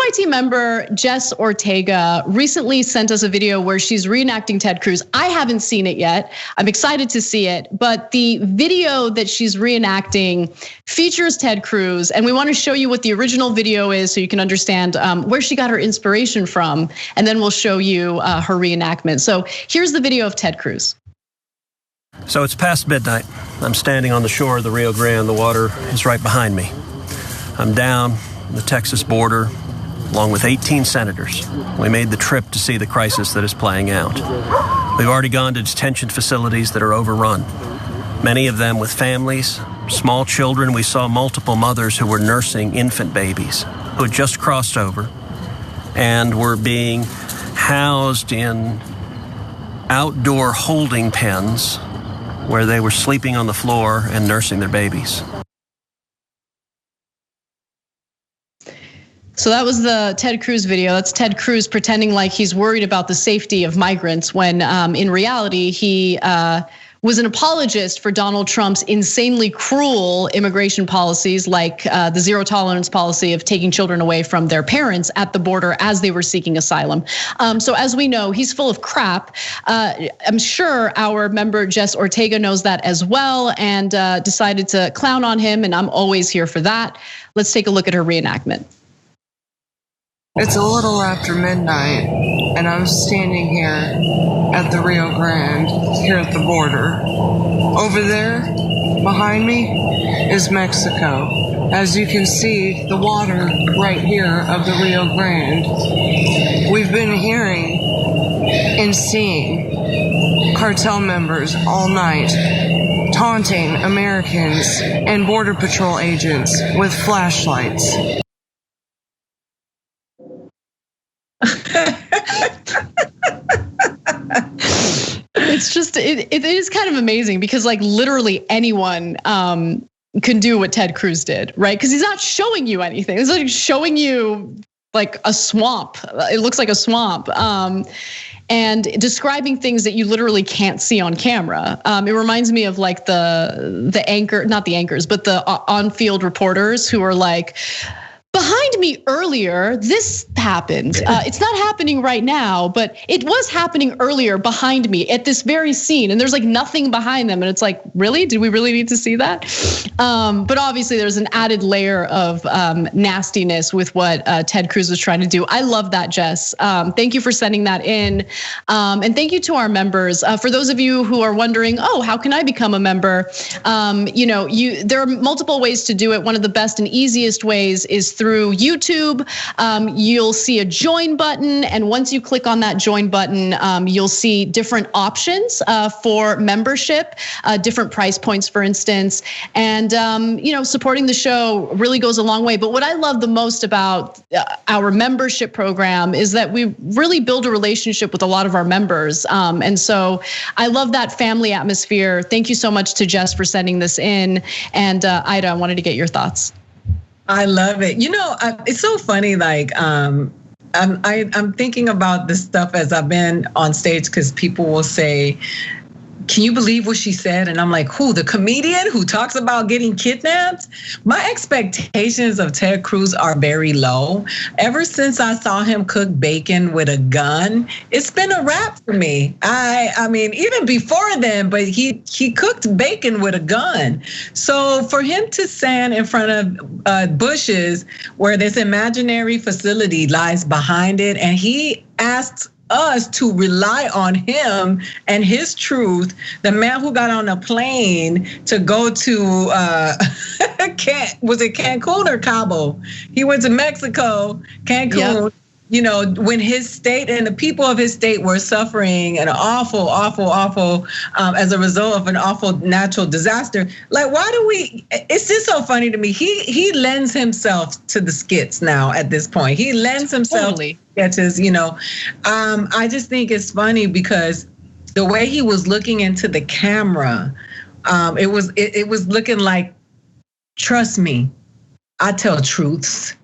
TYT member Jess Ortega recently sent us a video where she's reenacting Ted Cruz. I haven't seen it yet. I'm excited to see it, but the video that she's reenacting features Ted Cruz, and we want to show you what the original video is so you can understand where she got her inspiration from, and then we'll show you her reenactment. So here's the video of Ted Cruz. So it's past midnight. I'm standing on the shore of the Rio Grande. The water is right behind me. I'm down the Texas border, along with 18 senators. We made the trip to see the crisis that is playing out. We've already gone to detention facilities that are overrun, many of them with families, small children. We saw multiple mothers who were nursing infant babies who had just crossed over and were being housed in outdoor holding pens where they were sleeping on the floor and nursing their babies. So that was the Ted Cruz video. That's Ted Cruz pretending like he's worried about the safety of migrants when in reality, he was an apologist for Donald Trump's insanely cruel immigration policies, like the zero tolerance policy of taking children away from their parents at the border as they were seeking asylum. So as we know, he's full of crap. I'm sure our member Jess Ortega knows that as well and decided to clown on him, and I'm always here for that. Let's take a look at her reenactment. It's a little after midnight, and I'm standing here at the Rio Grande, here at the border. Over there, behind me, is Mexico. As you can see, the water right here of the Rio Grande. We've been hearing and seeing cartel members all night taunting Americans and Border Patrol agents with flashlights. It's just, it is kind of amazing because like literally anyone can do what Ted Cruz did, right? Because he's not showing you anything. It's like showing you like a swamp. It looks like a swamp. And describing things that you literally can't see on camera. It reminds me of like the anchor, not the anchors, but the on-field reporters who are like, behind me earlier, this happened. It's not happening right now, but it was happening earlier behind me at this very scene. And there's like nothing behind them. And it's like, really? Did we really need to see that? But obviously there's an added layer of nastiness with what Ted Cruz was trying to do. I love that, Jess. Thank you for sending that in. And thank you to our members. For those of you who are wondering, oh, how can I become a member? There are multiple ways to do it. One of the best and easiest ways is through YouTube. You'll see a join button, and once you click on that join button, you'll see different options for membership, different price points, for instance. And supporting the show really goes a long way. But what I love the most about our membership program is that we really build a relationship with a lot of our members. And so I love that family atmosphere. Thank you so much to Jess for sending this in. And Ida, I wanted to get your thoughts. I love it. It's so funny. Like, I'm thinking about this stuff as I've been on stage because people will say, can you believe what she said? And I'm like, who? The comedian who talks about getting kidnapped? My expectations of Ted Cruz are very low. Ever since I saw him cook bacon with a gun, it's been a wrap for me. I mean, even before then, but he cooked bacon with a gun. So for him to stand in front of bushes where this imaginary facility lies behind it, and he asked us to rely on him and his truth, the man who got on a plane to go to was it Cancun or Cabo? He went to Mexico, Cancun. Yep. When his state and the people of his state were suffering an awful as a result of an awful natural disaster. Like, why do we? It's just so funny to me. He lends himself to the skits now at this point. He lends himself to sketches. I just think it's funny because the way he was looking into the camera, it was looking like, trust me, I tell truths.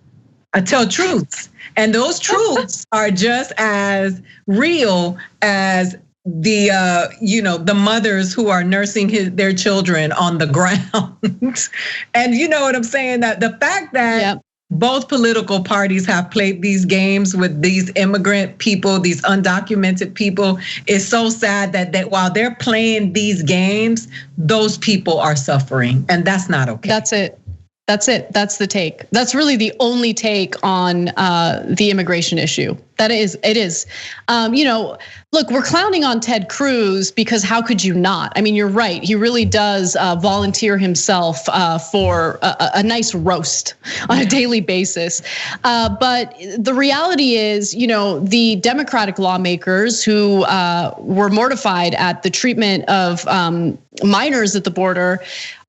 And those truths are just as real as the mothers who are nursing their children on the ground. And you know what I'm saying? That the fact that both political parties have played these games with these immigrant people, these undocumented people. It's so sad that while they're playing these games, those people are suffering, and that's not okay. That's it. That's the take. That's really the only take on the immigration issue. It is. Look, we're clowning on Ted Cruz because how could you not? I mean, you're right. He really does volunteer himself for a nice roast on a daily basis. But the reality is, the Democratic lawmakers who were mortified at the treatment of minors at the border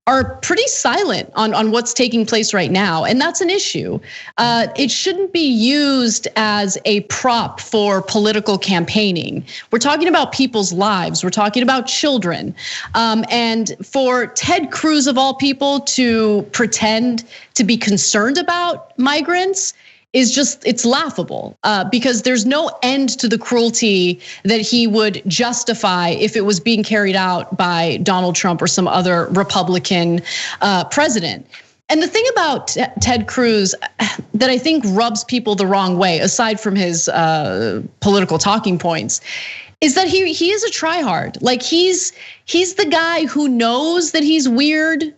are pretty silent on what's taking place right now. And that's an issue. It shouldn't be used as a prop for political campaigning. We're talking about people's lives. We're talking about children. And for Ted Cruz, of all people, to pretend to be concerned about migrants is it's laughable because there's no end to the cruelty that he would justify if it was being carried out by Donald Trump or some other Republican president. And the thing about Ted Cruz that I think rubs people the wrong way, aside from his political talking points, is that he is a tryhard. Like he's the guy who knows that he's weird.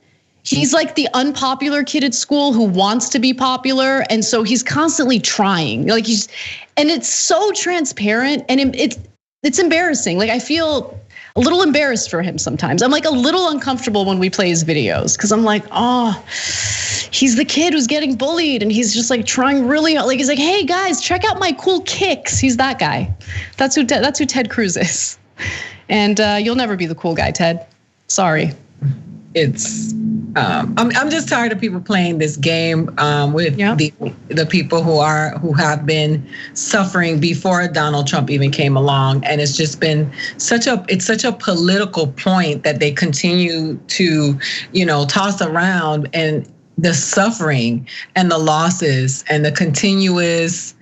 He's like the unpopular kid at school who wants to be popular, and so he's constantly trying. And it's so transparent, and it's embarrassing. Like I feel a little embarrassed for him sometimes. I'm like a little uncomfortable when we play his videos because I'm like, oh, he's the kid who's getting bullied, and he's just like trying really hard. Like he's like, hey guys, check out my cool kicks. He's that guy. That's who Ted Cruz is, and you'll never be the cool guy, Ted. Sorry. I'm just tired of people playing this game with the people who have been suffering before Donald Trump even came along, and it's just been such a political point that they continue to toss around, and the suffering and the losses and the continuous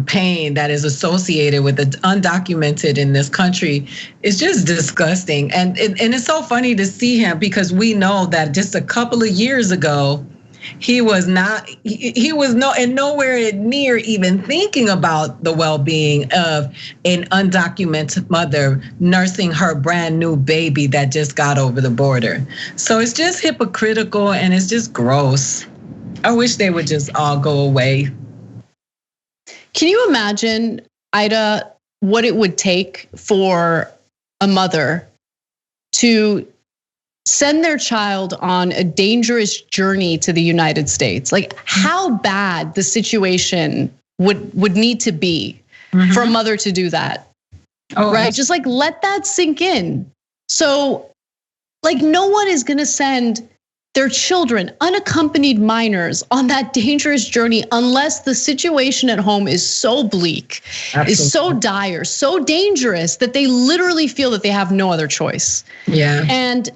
pain that is associated with the undocumented in this country is just disgusting. And it's so funny to see him because we know that just a couple of years ago, he was nowhere near even thinking about the well-being of an undocumented mother nursing her brand new baby that just got over the border. So it's just hypocritical and it's just gross. I wish they would just all go away. Can you imagine, Ida, what it would take for a mother to send their child on a dangerous journey to the United States? Like how bad the situation would need to be for a mother to do that, right? Just like let that sink in. So like no one is gonna send their children, unaccompanied minors, on that dangerous journey unless the situation at home is so bleak, is so dire, so dangerous that they literally feel that they have no other choice. Yeah. And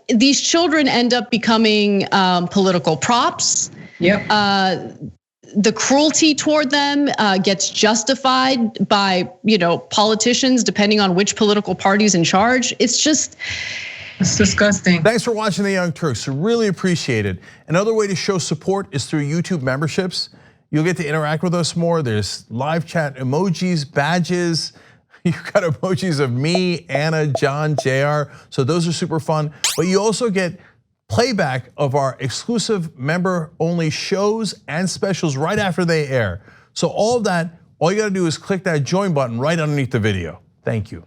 these children end up becoming political props. Yep. The cruelty toward them gets justified by politicians, depending on which political party's in charge. It's disgusting. Thanks for watching The Young Turks. Really appreciate it. Another way to show support is through YouTube memberships. You'll get to interact with us more. There's live chat emojis, badges. You've got emojis of me, Anna, John, JR. So those are super fun. But you also get playback of our exclusive member-only shows and specials right after they air. So all of that, all you gotta do is click that join button right underneath the video. Thank you.